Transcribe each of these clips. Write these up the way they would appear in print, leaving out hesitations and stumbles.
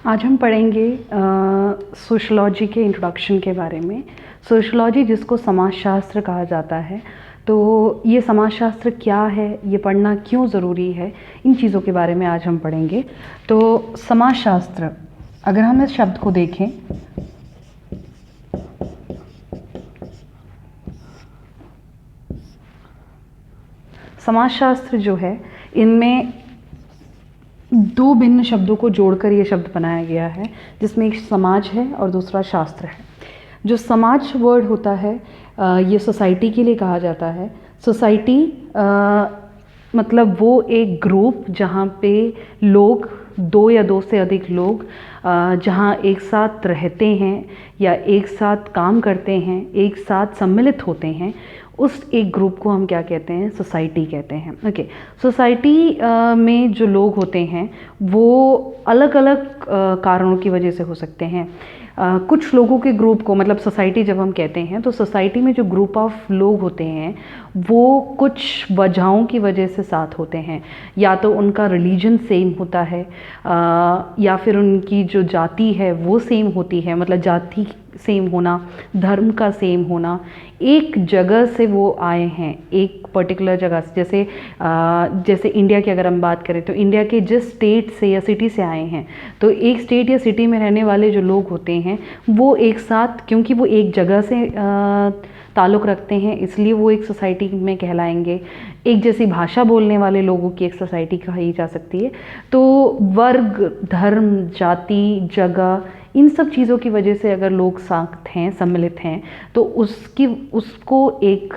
आज हम पढ़ेंगे सोशलॉजी के इंट्रोडक्शन के बारे में। सोशलॉजी जिसको समाजशास्त्र कहा जाता है, तो ये समाजशास्त्र क्या है, ये पढ़ना क्यों ज़रूरी है, इन चीज़ों के बारे में आज हम पढ़ेंगे। तो समाजशास्त्र, अगर हम इस शब्द को देखें, समाजशास्त्र जो है, इनमें दो भिन्न शब्दों को जोड़कर ये शब्द बनाया गया है, जिसमें एक समाज है और दूसरा शास्त्र है। जो समाज वर्ड होता है, ये सोसाइटी के लिए कहा जाता है। सोसाइटी मतलब वो एक ग्रुप जहाँ पे लोग, दो या दो से अधिक लोग जहाँ एक साथ रहते हैं या एक साथ काम करते हैं, एक साथ सम्मिलित होते हैं, उस एक ग्रुप को हम क्या कहते हैं? सोसाइटी कहते हैं। ओके, सोसाइटी में जो लोग होते हैं वो अलग अलग कारणों की वजह से हो सकते हैं। कुछ लोगों के ग्रुप को, मतलब सोसाइटी जब हम कहते हैं तो सोसाइटी में जो ग्रुप ऑफ लोग होते हैं वो कुछ वजहों की वजह से साथ होते हैं। या तो उनका रिलीजन सेम होता है, या फिर उनकी जो जाति है वो सेम होती है, मतलब जाति सेम होना, धर्म का सेम होना, एक जगह से वो आए हैं, एक पर्टिकुलर जगह से। जैसे इंडिया की अगर हम बात करें तो इंडिया के जिस स्टेट से या सिटी से आए हैं, तो एक स्टेट या सिटी में रहने वाले जो लोग होते हैं वो एक साथ, क्योंकि वो एक जगह से ताल्लुक़ रखते हैं, इसलिए वो एक सोसाइटी में कहलाएंगे। एक जैसी भाषा बोलने वाले लोगों की एक सोसाइटी कही जा सकती है। तो वर्ग, धर्म, जाति, जगह, इन सब चीज़ों की वजह से अगर लोग साथ हैं, सम्मिलित हैं, तो उसको एक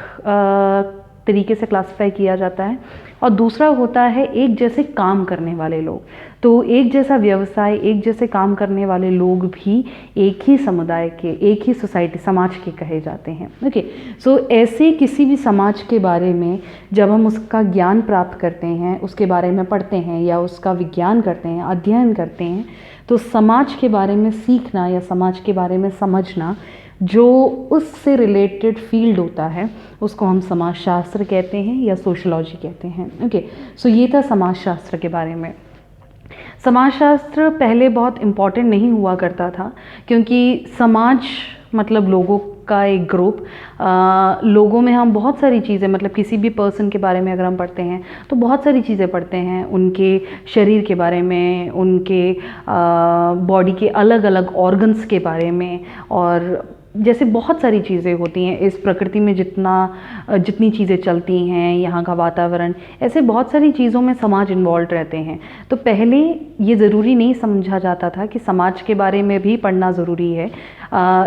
तरीके से क्लासिफाई किया जाता है। और दूसरा होता है एक जैसे काम करने वाले लोग। तो एक जैसा व्यवसाय, एक जैसे काम करने वाले लोग भी एक ही समुदाय के, एक ही सोसाइटी, समाज के कहे जाते हैं। ओके, सो ऐसे किसी भी समाज के बारे में जब हम उसका ज्ञान प्राप्त करते हैं, उसके बारे में पढ़ते हैं या उसका विज्ञान करते हैं, अध्ययन करते हैं, तो समाज के बारे में सीखना या समाज के बारे में समझना, जो उससे रिलेटेड फील्ड होता है, उसको हम समाजशास्त्र कहते हैं या सोशलॉजी कहते हैं। ओके, सो ये था समाजशास्त्र के बारे में। समाजशास्त्र पहले बहुत इम्पॉर्टेंट नहीं हुआ करता था, क्योंकि समाज मतलब लोगों का एक ग्रुप। लोगों में हम बहुत सारी चीज़ें, मतलब किसी भी पर्सन के बारे में अगर हम पढ़ते हैं तो बहुत सारी चीज़ें पढ़ते हैं, उनके शरीर के बारे में, उनके बॉडी के अलग अलग ऑर्गन्स के बारे में, और जैसे बहुत सारी चीज़ें होती हैं इस प्रकृति में, जितनी चीज़ें चलती हैं, यहाँ का वातावरण, ऐसे बहुत सारी चीज़ों में समाज इन्वॉल्व रहते हैं। तो पहले ये ज़रूरी नहीं समझा जाता था कि समाज के बारे में भी पढ़ना ज़रूरी है।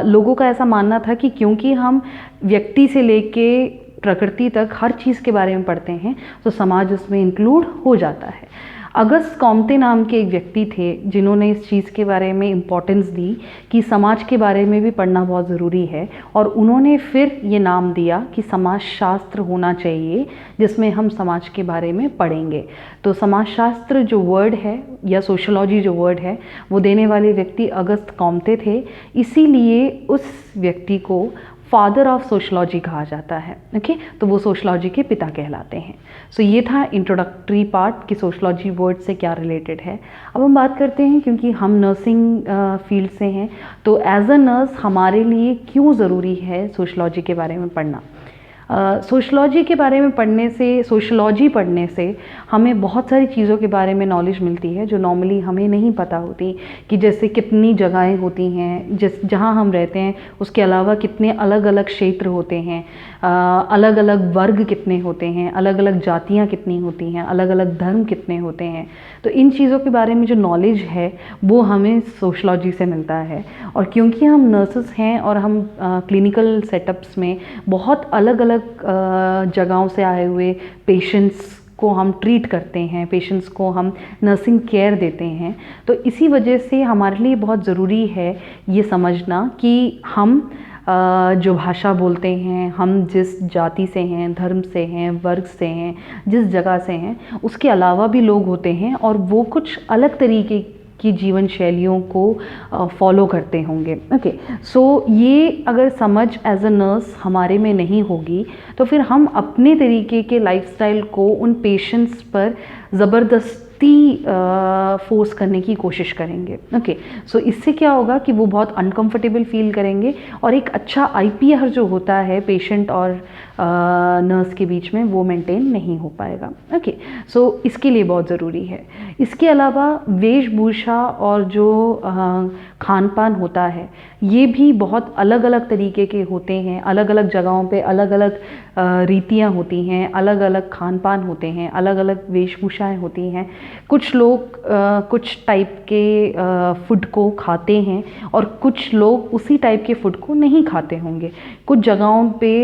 लोगों का ऐसा मानना था कि क्योंकि हम व्यक्ति से लेके प्रकृति तक हर चीज़ के बारे में पढ़ते हैं, तो समाज उसमें इंक्लूड हो जाता है। अगस्त कॉम्ते नाम के एक व्यक्ति थे जिन्होंने इस चीज़ के बारे में इम्पोर्टेंस दी कि समाज के बारे में भी पढ़ना बहुत ज़रूरी है, और उन्होंने फिर ये नाम दिया कि समाजशास्त्र होना चाहिए, जिसमें हम समाज के बारे में पढ़ेंगे। तो समाजशास्त्र जो वर्ड है या सोशलॉजी जो वर्ड है, वो देने वाले व्यक्ति अगस्त कॉम्ते थे, इसीलिए उस व्यक्ति को फादर ऑफ सोशलॉजी कहा जाता है। ओके, तो वो सोशलॉजी के पिता कहलाते हैं। सो ये था इंट्रोडक्टरी पार्ट कि सोशलॉजी वर्ड से क्या रिलेटेड है। अब हम बात करते हैं, क्योंकि हम नर्सिंग फील्ड से हैं, तो एज अ नर्स हमारे लिए क्यों ज़रूरी है सोशलॉजी के बारे में पढ़ना। सोशलॉजी के बारे में पढ़ने से, सोशलॉजी पढ़ने से हमें बहुत सारी चीज़ों के बारे में नॉलेज मिलती है जो नॉर्मली हमें नहीं पता होती, कि जैसे कितनी जगहें होती हैं जहाँ हम रहते हैं, उसके अलावा कितने अलग अलग क्षेत्र होते हैं, अलग अलग वर्ग कितने होते हैं, अलग अलग जातियाँ कितनी होती हैं, अलग अलग धर्म कितने होते हैं। तो इन चीज़ों के बारे में जो नॉलेज है वो हमें सोशलॉजी से मिलता है। और क्योंकि हम नर्सेस हैं और हम क्लिनिकल सेटअप्स में बहुत अलग अलग जगहों से आए हुए पेशेंट्स को हम ट्रीट करते हैं, पेशेंट्स को हम नर्सिंग केयर देते हैं, तो इसी वजह से हमारे लिए बहुत ज़रूरी है ये समझना कि हम जो भाषा बोलते हैं, हम जिस जाति से हैं, धर्म से हैं, वर्ग से हैं, जिस जगह से हैं, उसके अलावा भी लोग होते हैं और वो कुछ अलग तरीके की जीवन शैलियों को फॉलो करते होंगे। ओके, सो ये अगर समझ एज अ नर्स हमारे में नहीं होगी, तो फिर हम अपने तरीके के लाइफस्टाइल को उन पेशेंट्स पर ज़बरदस्त ज़बरदस्ती फोर्स करने की कोशिश करेंगे। ओके, सो इससे क्या होगा कि वो बहुत अनकंफर्टेबल फील करेंगे और एक अच्छा IPR जो होता है पेशेंट और नर्स के बीच में वो मेंटेन नहीं हो पाएगा। ओके, सो इसके लिए बहुत ज़रूरी है। इसके अलावा वेशभूषा और जो खान पान होता है ये भी बहुत अलग अलग तरीके के होते हैं। अलग अलग जगहों पे अलग अलग रीतियाँ होती हैं, अलग अलग खान पान होते हैं, अलग अलग वेशभूषाएँ होती हैं। कुछ लोग कुछ टाइप के फूड को खाते हैं और कुछ लोग उसी टाइप के फूड को नहीं खाते होंगे। कुछ जगहों पे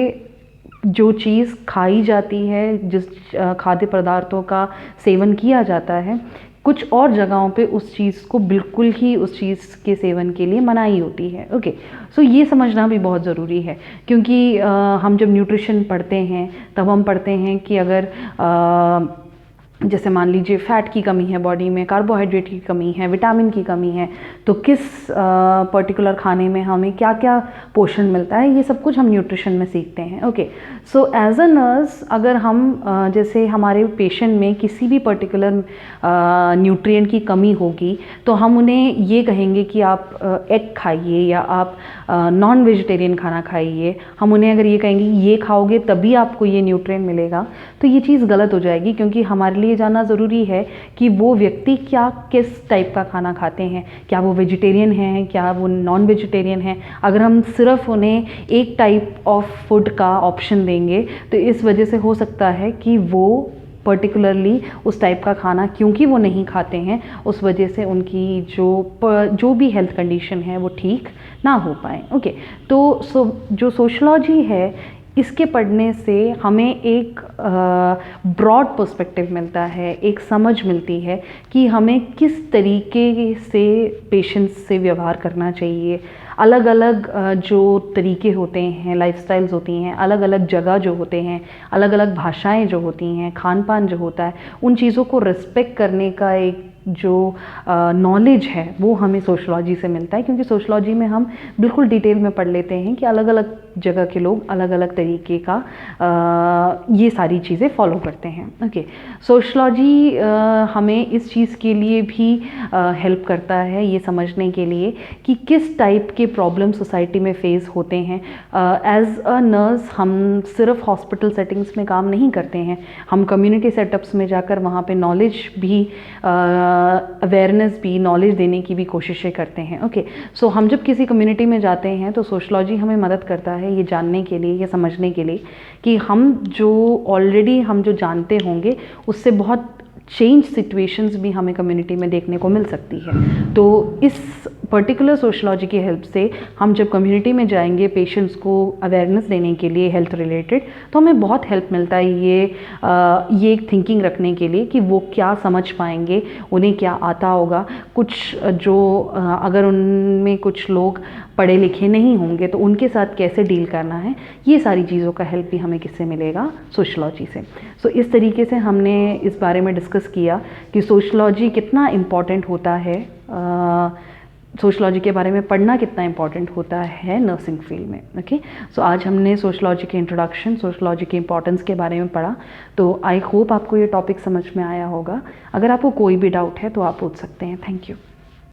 जो चीज़ खाई जाती है, जिस खाद्य पदार्थों का सेवन किया जाता है, कुछ और जगहों पे उस चीज़ को बिल्कुल ही उस चीज़ के सेवन के लिए मनाही होती है। ओके, सो ये समझना भी बहुत ज़रूरी है क्योंकि हम जब न्यूट्रिशन पढ़ते हैं तब हम पढ़ते हैं कि अगर जैसे मान लीजिए फैट की कमी है बॉडी में, कार्बोहाइड्रेट की कमी है, विटामिन की कमी है, तो किस पर्टिकुलर खाने में हमें क्या क्या पोषण मिलता है, ये सब कुछ हम न्यूट्रिशन में सीखते हैं। Okay, so as a nurse अगर हम जैसे हमारे पेशेंट में किसी भी पर्टिकुलर न्यूट्रिएंट की कमी होगी तो हम उन्हें ये कहेंगे कि आप एग खाइए या आप नॉन वेजिटेरियन खाना खाइए। हम उन्हें अगर ये कहेंगे ये खाओगे तभी आपको ये न्यूट्रिएंट मिलेगा, तो ये चीज़ गलत हो जाएगी क्योंकि हमारे लिए जानना ज़रूरी है कि वो व्यक्ति क्या किस टाइप का खाना खाते हैं। क्या वो वेजिटेरियन हैं, क्या वो नॉन वेजिटेरियन हैं। अगर हम सिर्फ उन्हें एक टाइप ऑफ फूड का ऑप्शन देंगे तो इस वजह से हो सकता है कि वो पर्टिकुलरली उस टाइप का खाना क्योंकि वो नहीं खाते हैं उस वजह से उनकी जो भी हेल्थ कंडीशन है वो ठीक ना हो पाए। ओके, तो जो सोशलॉजी है इसके पढ़ने से हमें एक ब्रॉड पर्सपेक्टिव मिलता है, एक समझ मिलती है कि हमें किस तरीके से पेशेंट्स से व्यवहार करना चाहिए। अलग अलग जो तरीके होते हैं, लाइफस्टाइल्स होती हैं, अलग अलग जगह जो होते हैं, अलग अलग भाषाएं जो होती हैं, खान पान जो होता है, उन चीज़ों को रिस्पेक्ट करने का एक जो नॉलेज है वो हमें सोशलॉजी से मिलता है क्योंकि सोशलॉजी में हम बिल्कुल डिटेल में पढ़ लेते हैं कि अलग अलग जगह के लोग अलग अलग तरीके का ये सारी चीज़ें फॉलो करते हैं। ओके, सोशलॉजी हमें इस चीज़ के लिए भी हेल्प करता है ये समझने के लिए कि किस टाइप के प्रॉब्लम सोसाइटी में फेस होते हैं। एज अ नर्स हम सिर्फ हॉस्पिटल सेटिंग्स में काम नहीं करते हैं, हम कम्युनिटी सेटअप्स में जाकर वहाँ पे नॉलेज भी अवेयरनेस भी, नॉलेज देने की भी कोशिशें करते हैं। ओके, सो हम जब किसी कम्युनिटी में जाते हैं तो सोशलॉजी हमें मदद करता है ये जानने के लिए, ये समझने के लिए कि हम जो जानते होंगे उससे बहुत चेंज सिचुएशंस भी हमें कम्युनिटी में देखने को मिल सकती है। तो इस पर्टिकुलर सोशलॉजी की हेल्प से हम जब कम्युनिटी में जाएंगे पेशेंट्स को अवेयरनेस देने के लिए हेल्थ रिलेटेड, तो हमें बहुत हेल्प मिलता है ये एक थिंकिंग रखने के लिए कि वो क्या समझ पाएंगे, उन्हें क्या आता होगा। कुछ अगर उनमें कुछ लोग पढ़े लिखे नहीं होंगे तो उनके साथ कैसे डील करना है, ये सारी चीज़ों का हेल्प भी हमें किससे मिलेगा, सोशलॉजी से। सो इस तरीके से हमने इस बारे में डिस्कस किया कि सोशलॉजी कितना इम्पॉर्टेंट होता है, सोशलॉजी के बारे में पढ़ना कितना इम्पॉर्टेंट होता है नर्सिंग फील्ड में। ओके, सो आज हमने सोशलॉजी के इंट्रोडक्शन, सोशलॉजी के इंपॉर्टेंस के बारे में पढ़ा। तो आई होप आपको ये टॉपिक समझ में आया होगा। अगर आपको कोई भी डाउट है तो आप पूछ सकते हैं। Thank you.